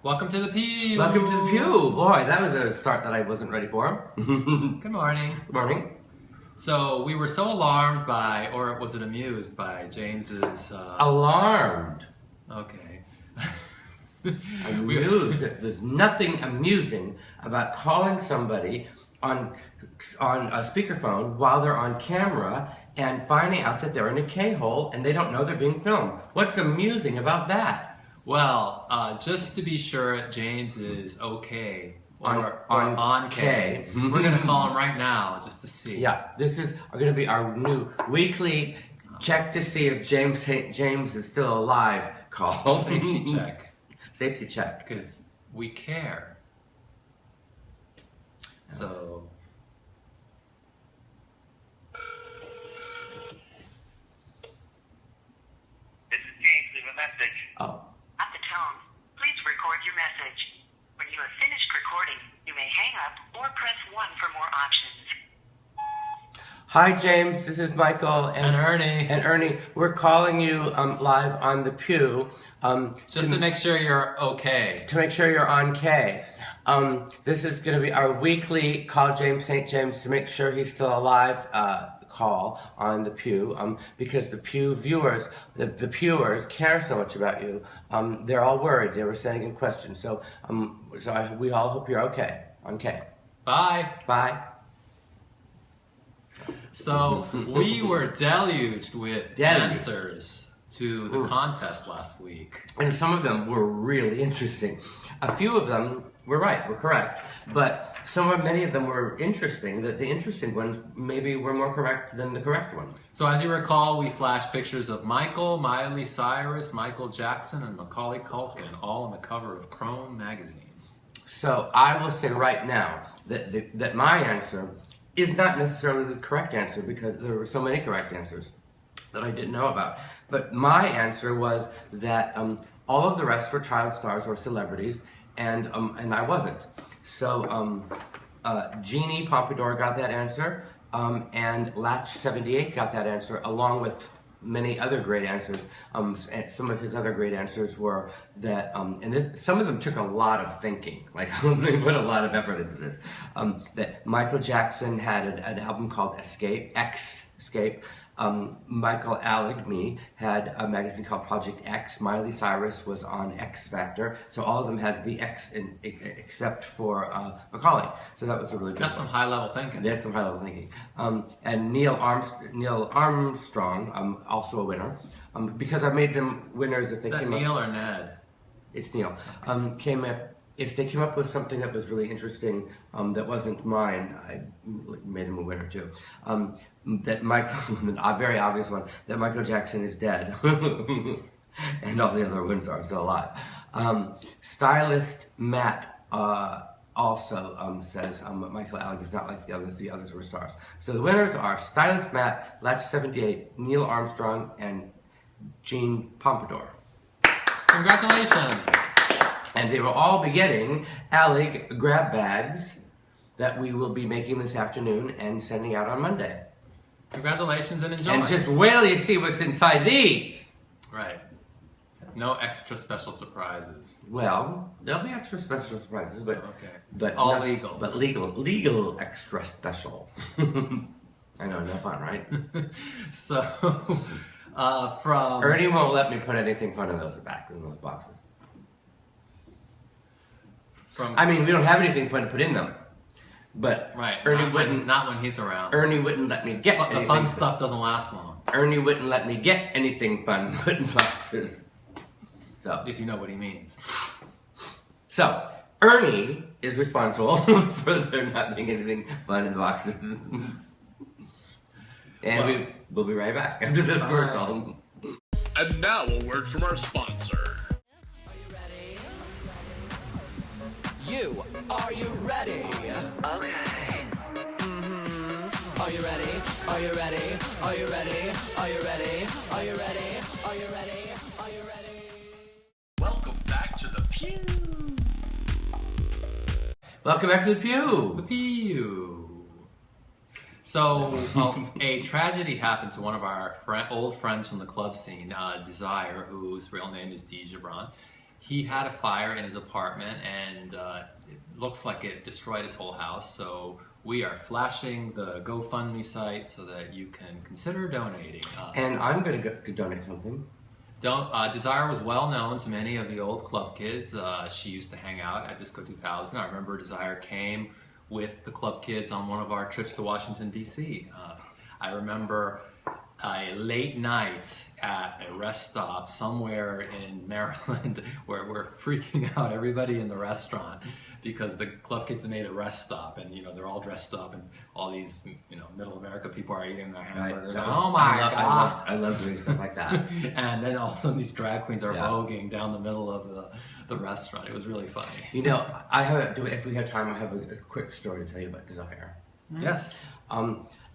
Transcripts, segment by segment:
Welcome to the Pew! Welcome to the Pew! Boy, that was a start that I wasn't ready for. Good morning. Good morning. So, we were so alarmed by, or was it amused by, James's... Alarmed. Okay. Amused. There's nothing amusing about calling somebody on a speakerphone while they're on camera and finding out that they're in a K-hole and they don't know they're being filmed. What's amusing about that? Well, just to be sure James is okay, or on K, we're going to call him right now just to see. Yeah, this is going to be our new weekly check to see if James is still alive call. Safety check. Safety check. Because we care. So... This is James. Leave a message. Oh. At the tone, please record your message. When you have finished recording, you may hang up or press 1 for more options. Hi James, this is Michael And Ernie. And Ernie, we're calling you live on the Pew. Just to make sure you're okay. To make sure you're on K. This is going to be our weekly Call James St. James to make sure he's still alive call on the Pew, because the Pew viewers, the Pewers care so much about you. They're all worried. They were sending in questions. So, we all hope you're okay on K. Bye. Bye. So, we were deluged with answers to the contest last week. And some of them were really interesting. A few of them were right, were correct. But many of them were interesting, that the interesting ones maybe were more correct than the correct one. So as you recall, we flashed pictures of Michael, Miley Cyrus, Michael Jackson, and Macaulay Culkin, all on the cover of Chrome magazine. So I will say right now that my answer is not necessarily the correct answer, because there were so many correct answers that I didn't know about. But my answer was that all of the rest were child stars or celebrities, and I wasn't. So Jeannie Pompadour got that answer, and Latch78 got that answer, along with many other great answers. Some of his other great answers were that, some of them took a lot of thinking, like they put a lot of effort into this. That Michael Jackson had an album called Escape. Michael Alig, me, had a magazine called Project X. Miley Cyrus was on X Factor. So all of them had the X except for Macaulay. So that was a really good That's one. some high-level thinking. That's some high-level thinking. And Neil Armstrong, also a winner, because I made them winners if they Is that came up. Neil or Ned? It's Neil. If they came up with something that was really interesting that wasn't mine, I made them a winner too. That Michael, a very obvious one, that Michael Jackson is dead, and all the other ones are still alive. Stylist Matt also says Michael Alig is not like the others were stars. So the winners are Stylist Matt, Latch78, Neil Armstrong, and Jean Pompadour. Congratulations! And they will all be getting Alig grab bags that we will be making this afternoon and sending out on Monday. Congratulations and enjoy. And just wait till you see what's inside these. Right. No extra special surprises. Well, there'll be extra special surprises, but all legal. But legal extra special. I know, no fun, right? So, from Ernie won't let me put anything fun in those boxes. I mean, we don't have anything fun to put in them, but right, Ernie wouldn't. Not when he's around. Ernie wouldn't let me get anything. The fun stuff doesn't last long. Ernie wouldn't let me get anything fun to put in boxes. So, if you know what he means. So, Ernie is responsible for there not being anything fun in the boxes. And we'll be right back after this commercial. And now a word from our sponsor. Are you ready? Okay. Are you ready? Are you ready? Are you ready? Are you ready? Are you ready? Are you ready? Are you ready? Welcome back to the Pew. Welcome back to the Pew. The Pew. So, a tragedy happened to one of our old friends from the club scene, Desire, whose real name is D. Gibran. he had a fire in his apartment, and it looks like it destroyed his whole house. So we are flashing the GoFundMe site so that you can consider donating. And I'm going to donate something. Desire was well known to many of the old club kids. She used to hang out at Disco 2000. I remember Desire came with the club kids on one of our trips to Washington, D.C. I remember a late night at a rest stop somewhere in Maryland where we're freaking out everybody in the restaurant because the club kids made a rest stop, and they're all dressed up, and all these middle America people are eating their hamburgers. Right. Oh my God! I love doing stuff like that. And then all of a sudden these drag queens are voguing down the middle of the restaurant. It was really funny. If we have time, I have a quick story to tell you about Desire. Yes.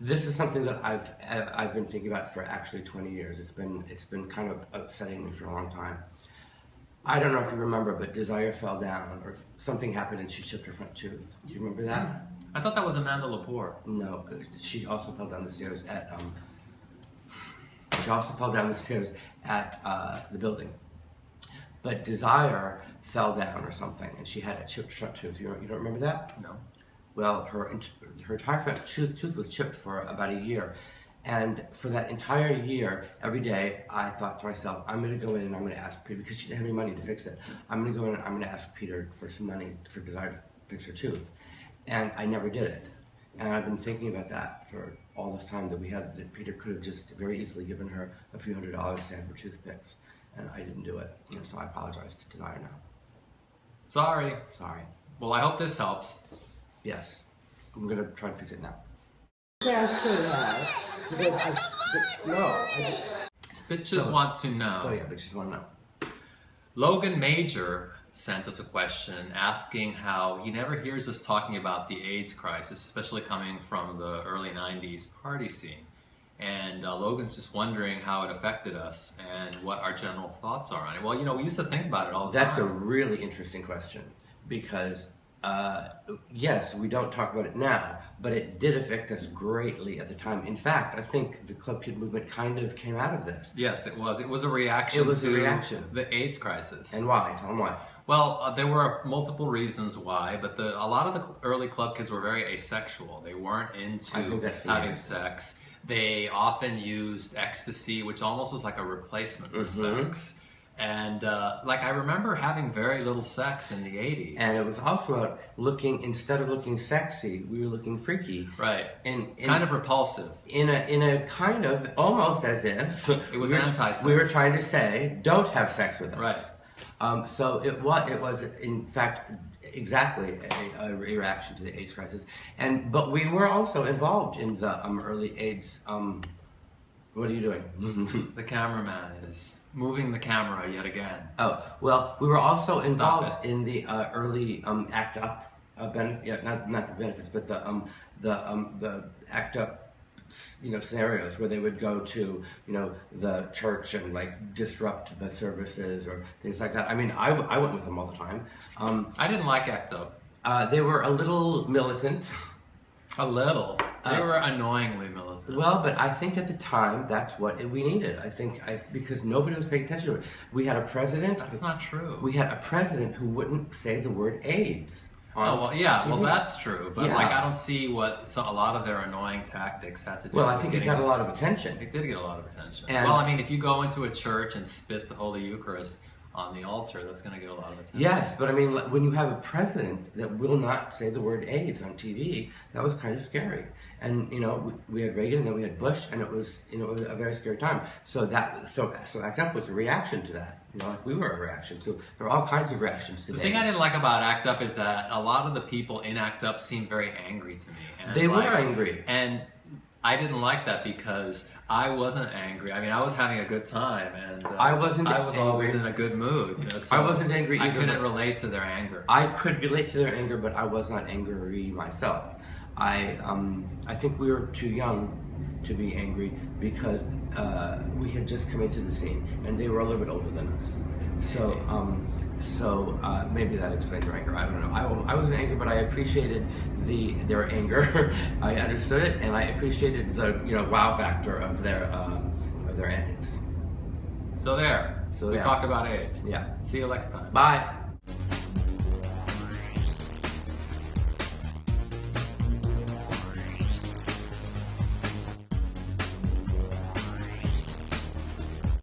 This is something that I've been thinking about for actually 20 years. It's been kind of upsetting me for a long time. I don't know if you remember, but Desire fell down, or something happened, and she chipped her front tooth. Do you remember that? I thought that was Amanda Lepore. No, she also fell down the stairs at the building. But Desire fell down or something, and she had a chipped front tooth. You don't remember that? No. Well, her entire front tooth was chipped for about a year. And for that entire year, every day, I thought to myself, I'm going to go in and I'm going to ask Peter, because she didn't have any money to fix it. I'm going to go in and I'm going to ask Peter for some money for Desire to fix her tooth. And I never did it. And I've been thinking about that for all this time that Peter could have just very easily given her a few $100s to have her tooth fixed. And I didn't do it. So I apologize to Desire now. Sorry. Well, I hope this helps. Yes. I'm going to try to fix it now. Yeah, I should have. Bitches want to know. So yeah, bitches want to know. Logan Major sent us a question asking how he never hears us talking about the AIDS crisis, especially coming from the early 90s party scene. And Logan's just wondering how it affected us and what our general thoughts are on it. Well, we used to think about it all the time. That's a really interesting question, because yes, we don't talk about it now, but it did affect us greatly at the time. In fact, I think the Club Kid movement kind of came out of this. Yes, it was. It was a reaction to the AIDS crisis. And why? Tell them why. Well, there were multiple reasons why, but a lot of the early club kids were very asexual. They weren't into having sex. They often used ecstasy, which almost was like a replacement for sex. And I remember having very little sex in the 80s. And it was also about instead of looking sexy, we were looking freaky. Right. And kind of repulsive. In a kind of, almost as if it was anti-sex. We were trying to say, don't have sex with us. Right. So it was in fact exactly a reaction to the AIDS crisis. But we were also involved in the early AIDS. What are you doing? The cameraman is moving the camera yet again. Oh, well, we were also involved in the early ACT UP not the benefits, but the ACT UP scenarios where they would go to the church and disrupt the services or things like that. I mean, I went with them all the time. I didn't like ACT UP. They were a little militant. A little. They were annoyingly militant. Well, but I think at the time that's what we needed. Because nobody was paying attention to it. We had a president. That's not true. We had a president who wouldn't say the word AIDS. Well, that's true. But I don't see what a lot of their annoying tactics had to do. Well, I think it got a lot of attention. It did get a lot of attention. If you go into a church and spit the Holy Eucharist on the altar, that's going to get a lot of attention. Yes, but when you have a president that will not say the word AIDS on TV, that was kind of scary. And we had Reagan, and then we had Bush, and it was a very scary time. So ACT UP was a reaction to that. We were a reaction. So there are all kinds of reactions to that. The thing I didn't like about ACT UP is that a lot of the people in ACT UP seemed very angry to me. And they were angry, and I didn't like that because I wasn't angry. I mean, I was having a good time, and I was always in a good mood. So I wasn't angry either. I couldn't relate to their anger. I could relate to their anger, but I was not angry myself. I think we were too young to be angry because we had just come into the scene, and they were a little bit older than us. So maybe that explains their anger. I don't know. I wasn't angry, but I appreciated their anger. I understood it, and I appreciated the wow factor of their antics. So there. So We yeah. talked about AIDS. Yeah. See you next time. Bye.